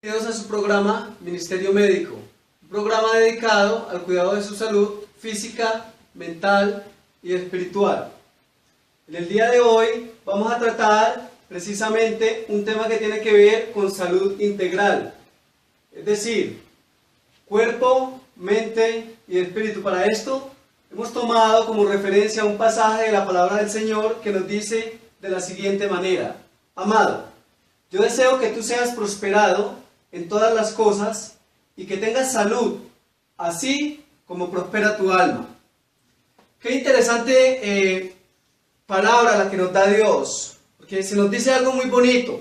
Bienvenidos a su programa Ministerio Médico, un programa dedicado al cuidado de su salud física, mental y espiritual. En el día de hoy vamos a tratar precisamente un tema que tiene que ver con salud integral, es decir, cuerpo, mente y espíritu. Para esto hemos tomado como referencia un pasaje de la palabra del Señor que nos dice de la siguiente manera: Amado, yo deseo que tú seas prosperado en todas las cosas y que tengas salud, así como prospera tu alma. Qué interesante palabra la que nos da Dios, porque se nos dice algo muy bonito.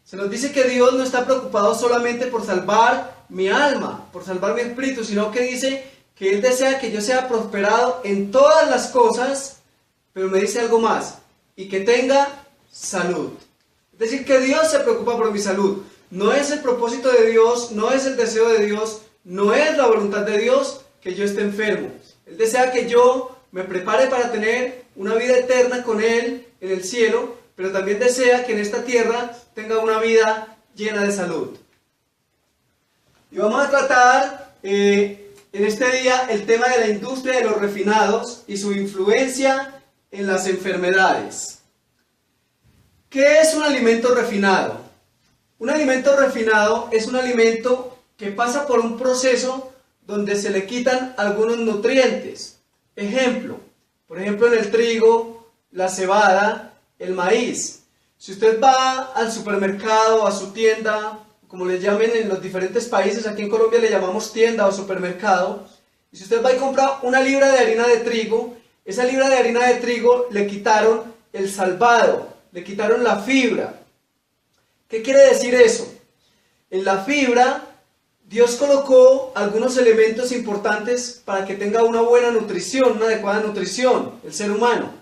Se nos dice que Dios no está preocupado solamente por salvar mi alma, por salvar mi espíritu, sino que dice que Él desea que yo sea prosperado en todas las cosas, pero me dice algo más: y que tenga salud. Es decir, que Dios se preocupa por mi salud. No es el propósito de Dios, no es el deseo de Dios, no es la voluntad de Dios que yo esté enfermo. Él desea que yo me prepare para tener una vida eterna con Él en el cielo, pero también desea que en esta tierra tenga una vida llena de salud. Y vamos a tratar en este día el tema de la industria de los refinados y su influencia en las enfermedades. ¿Qué es un alimento refinado? Un alimento refinado es un alimento que pasa por un proceso donde se le quitan algunos nutrientes. Por ejemplo en el trigo, la cebada, el maíz. Si usted va al supermercado, a su tienda, como le llamen en los diferentes países, aquí en Colombia le llamamos tienda o supermercado, y si usted va y compra una libra de harina de trigo, esa libra de harina de trigo le quitaron el salvado, le quitaron la fibra. ¿Qué quiere decir eso? En la fibra, Dios colocó algunos elementos importantes para que tenga una buena nutrición, una adecuada nutrición, el ser humano.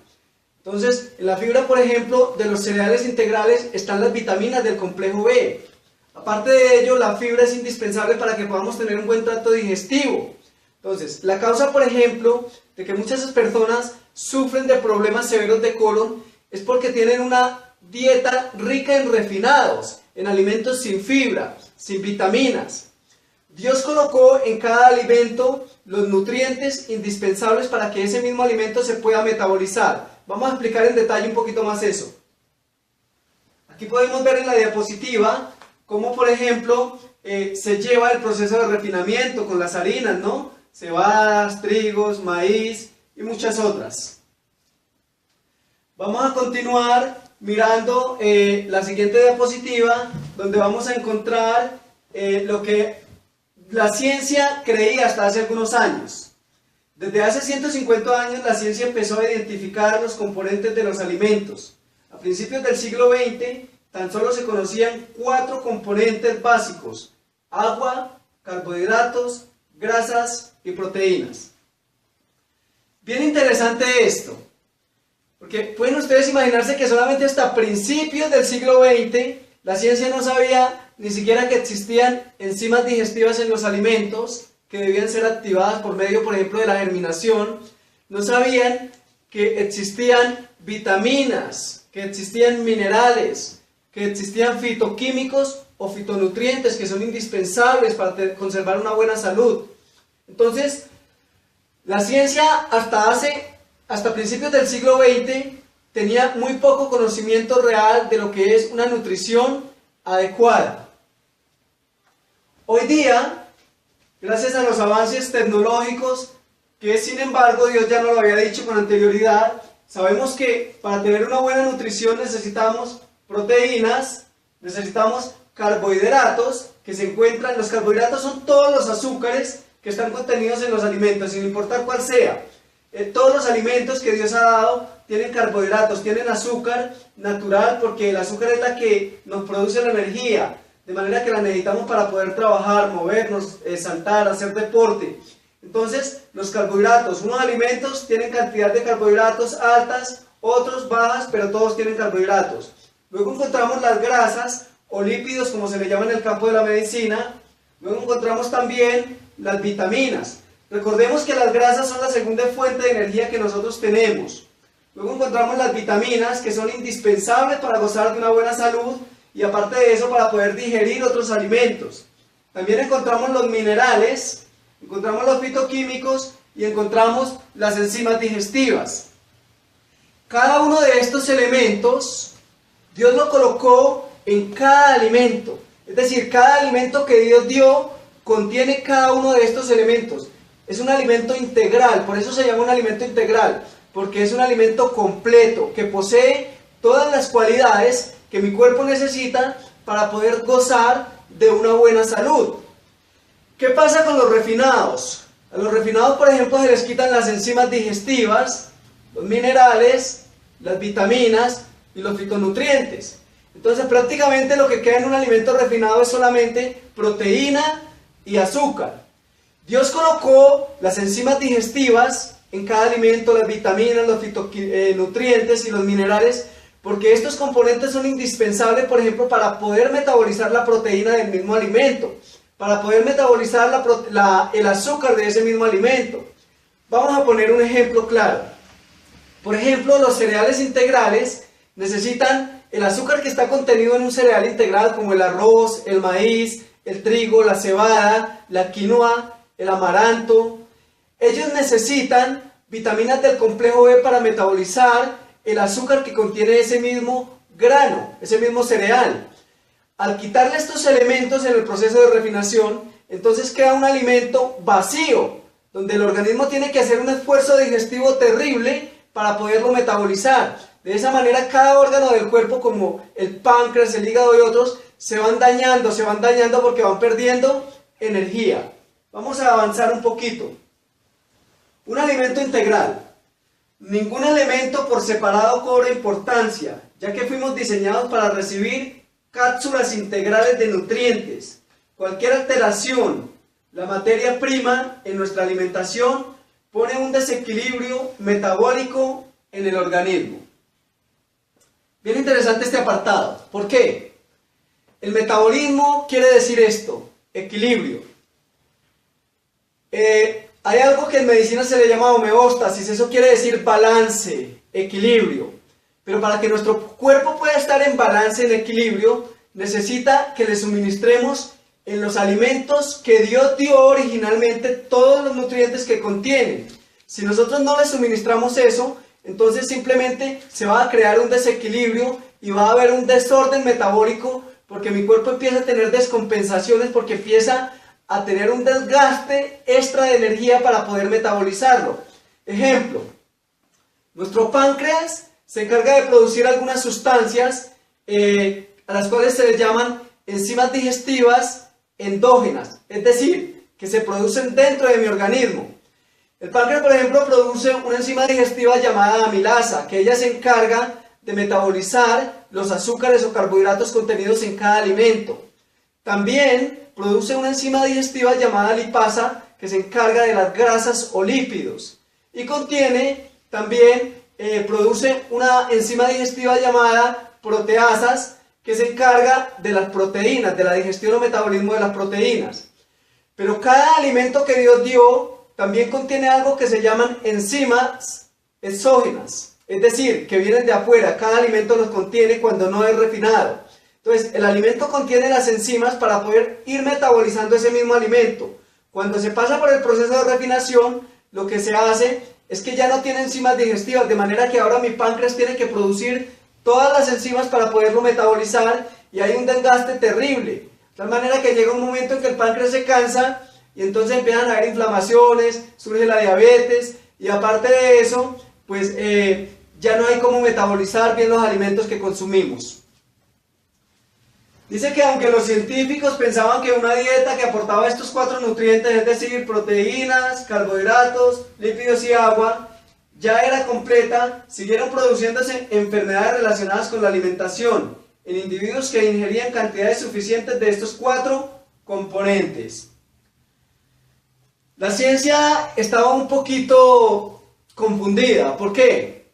Entonces, en la fibra, por ejemplo, de los cereales integrales están las vitaminas del complejo B. Aparte de ello, la fibra es indispensable para que podamos tener un buen tracto digestivo. Entonces, la causa, por ejemplo, de que muchas personas sufren de problemas severos de colon es porque tienen una dieta rica en refinados, en alimentos sin fibra, sin vitaminas. Dios colocó en cada alimento los nutrientes indispensables para que ese mismo alimento se pueda metabolizar. Vamos a explicar en detalle un poquito más eso. Aquí podemos ver en la diapositiva cómo, por ejemplo, se lleva el proceso de refinamiento con las harinas, ¿no? Cebadas, trigos, maíz y muchas otras. Vamos a continuar mirando la siguiente diapositiva, donde vamos a encontrar lo que la ciencia creía hasta hace algunos años. Desde hace 150 años la ciencia empezó a identificar los componentes de los alimentos. A principios del siglo XX tan solo se conocían 4 componentes básicos: agua, carbohidratos, grasas y proteínas. Bien interesante esto, porque pueden ustedes imaginarse que solamente hasta principios del siglo XX la ciencia no sabía ni siquiera que existían enzimas digestivas en los alimentos que debían ser activadas por medio, por ejemplo, de la germinación. No sabían que existían vitaminas, que existían minerales, que existían fitoquímicos o fitonutrientes que son indispensables para conservar una buena salud. Entonces, la ciencia hasta principios del siglo XX tenía muy poco conocimiento real de lo que es una nutrición adecuada. Hoy día, gracias a los avances tecnológicos, que sin embargo Dios ya no lo había dicho con anterioridad, sabemos que para tener una buena nutrición necesitamos proteínas, necesitamos carbohidratos, los carbohidratos son todos los azúcares que están contenidos en los alimentos, sin importar cuál sea. Todos los alimentos que Dios ha dado tienen carbohidratos, tienen azúcar natural, porque el azúcar es la que nos produce la energía, de manera que la necesitamos para poder trabajar, movernos, saltar, hacer deporte. Entonces, los carbohidratos, unos alimentos tienen cantidad de carbohidratos altas, otros bajas, pero todos tienen carbohidratos. Luego encontramos las grasas o lípidos, como se le llama en el campo de la medicina. Luego encontramos también las vitaminas. Recordemos que las grasas son la segunda fuente de energía que nosotros tenemos. Luego encontramos las vitaminas, que son indispensables para gozar de una buena salud. y aparte de eso para poder digerir otros alimentos. También encontramos los minerales, encontramos los fitoquímicos y encontramos las enzimas digestivas. Cada uno de estos elementos Dios lo colocó en cada alimento. Es decir, cada alimento que Dios dio contiene cada uno de estos elementos. Es un alimento integral, por eso se llama un alimento integral, porque es un alimento completo, que posee todas las cualidades que mi cuerpo necesita para poder gozar de una buena salud. ¿Qué pasa con los refinados? A los refinados, por ejemplo, se les quitan las enzimas digestivas, los minerales, las vitaminas y los fitonutrientes. Entonces prácticamente lo que queda en un alimento refinado es solamente proteína y azúcar. Dios colocó las enzimas digestivas en cada alimento, las vitaminas, los fitonutrientes y los minerales, porque estos componentes son indispensables, por ejemplo, para poder metabolizar la proteína del mismo alimento, para poder metabolizar el azúcar de ese mismo alimento. Vamos a poner un ejemplo claro. Por ejemplo, los cereales integrales necesitan el azúcar que está contenido en un cereal integral, como el arroz, el maíz, el trigo, la cebada, la quinoa, el amaranto. Ellos necesitan vitaminas del complejo B para metabolizar el azúcar que contiene ese mismo grano, ese mismo cereal. Al quitarle estos elementos en el proceso de refinación, entonces queda un alimento vacío, donde el organismo tiene que hacer un esfuerzo digestivo terrible para poderlo metabolizar. De esa manera cada órgano del cuerpo, como el páncreas, el hígado y otros, se van dañando porque van perdiendo energía. Vamos a avanzar un poquito. Un alimento integral. Ningún elemento por separado cobra importancia, ya que fuimos diseñados para recibir cápsulas integrales de nutrientes. Cualquier alteración, la materia prima en nuestra alimentación pone un desequilibrio metabólico en el organismo. Bien interesante este apartado. ¿Por qué? El metabolismo quiere decir esto, equilibrio. Hay algo que en medicina se le llama homeostasis, eso quiere decir balance, equilibrio. Pero para que nuestro cuerpo pueda estar en balance, en equilibrio, necesita que le suministremos en los alimentos que Dios dio originalmente todos los nutrientes que contienen. Si nosotros no le suministramos eso, entonces simplemente se va a crear un desequilibrio y va a haber un desorden metabólico, porque mi cuerpo empieza a tener descompensaciones, porque empieza a tener un desgaste extra de energía para poder metabolizarlo. Ejemplo, nuestro páncreas se encarga de producir algunas sustancias a las cuales se les llaman enzimas digestivas endógenas, es decir, que se producen dentro de mi organismo. El páncreas, por ejemplo, produce una enzima digestiva llamada amilasa, que ella se encarga de metabolizar los azúcares o carbohidratos contenidos en cada alimento. También produce una enzima digestiva llamada lipasa, que se encarga de las grasas o lípidos. Y contiene también, produce una enzima digestiva llamada proteasas, que se encarga de las proteínas, de la digestión o metabolismo de las proteínas. Pero cada alimento que Dios dio también contiene algo que se llaman enzimas exógenas, es decir, que vienen de afuera. Cada alimento los contiene cuando no es refinado. Entonces, el alimento contiene las enzimas para poder ir metabolizando ese mismo alimento. Cuando se pasa por el proceso de refinación, lo que se hace es que ya no tiene enzimas digestivas, de manera que ahora mi páncreas tiene que producir todas las enzimas para poderlo metabolizar, y hay un desgaste terrible. De tal manera que llega un momento en que el páncreas se cansa y entonces empiezan a haber inflamaciones, surge la diabetes, y aparte de eso, pues ya no hay cómo metabolizar bien los alimentos que consumimos. Dice que aunque los científicos pensaban que una dieta que aportaba estos 4 nutrientes, es decir, proteínas, carbohidratos, lípidos y agua, ya era completa, siguieron produciéndose enfermedades relacionadas con la alimentación en individuos que ingerían cantidades suficientes de estos 4 componentes. La ciencia estaba un poquito confundida. ¿Por qué?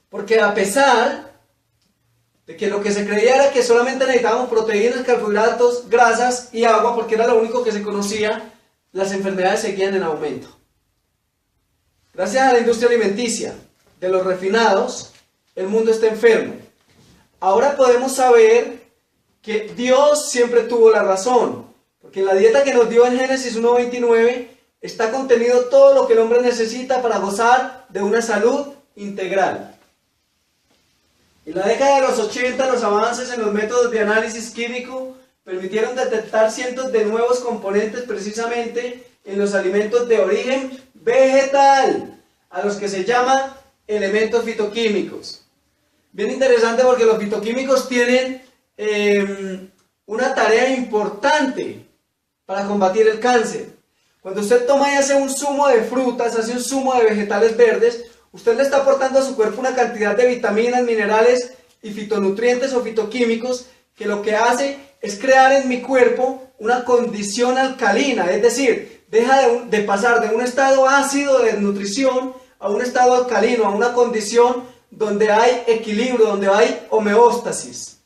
Porque a pesar de que lo que se creía era que solamente necesitábamos proteínas, carbohidratos, grasas y agua, porque era lo único que se conocía, las enfermedades seguían en aumento. Gracias a la industria alimenticia de los refinados, el mundo está enfermo. Ahora podemos saber que Dios siempre tuvo la razón, porque en la dieta que nos dio en Génesis 1:29 está contenido todo lo que el hombre necesita para gozar de una salud integral. En la década de los 80, los avances en los métodos de análisis químico permitieron detectar cientos de nuevos componentes precisamente en los alimentos de origen vegetal, a los que se llama elementos fitoquímicos. Bien interesante porque los fitoquímicos tienen una tarea importante para combatir el cáncer. Cuando usted toma y hace un zumo de frutas, hace un zumo de vegetales verdes, usted le está aportando a su cuerpo una cantidad de vitaminas, minerales y fitonutrientes o fitoquímicos que lo que hace es crear en mi cuerpo una condición alcalina, es decir, deja de pasar de un estado ácido de desnutrición a un estado alcalino, a una condición donde hay equilibrio, donde hay homeostasis.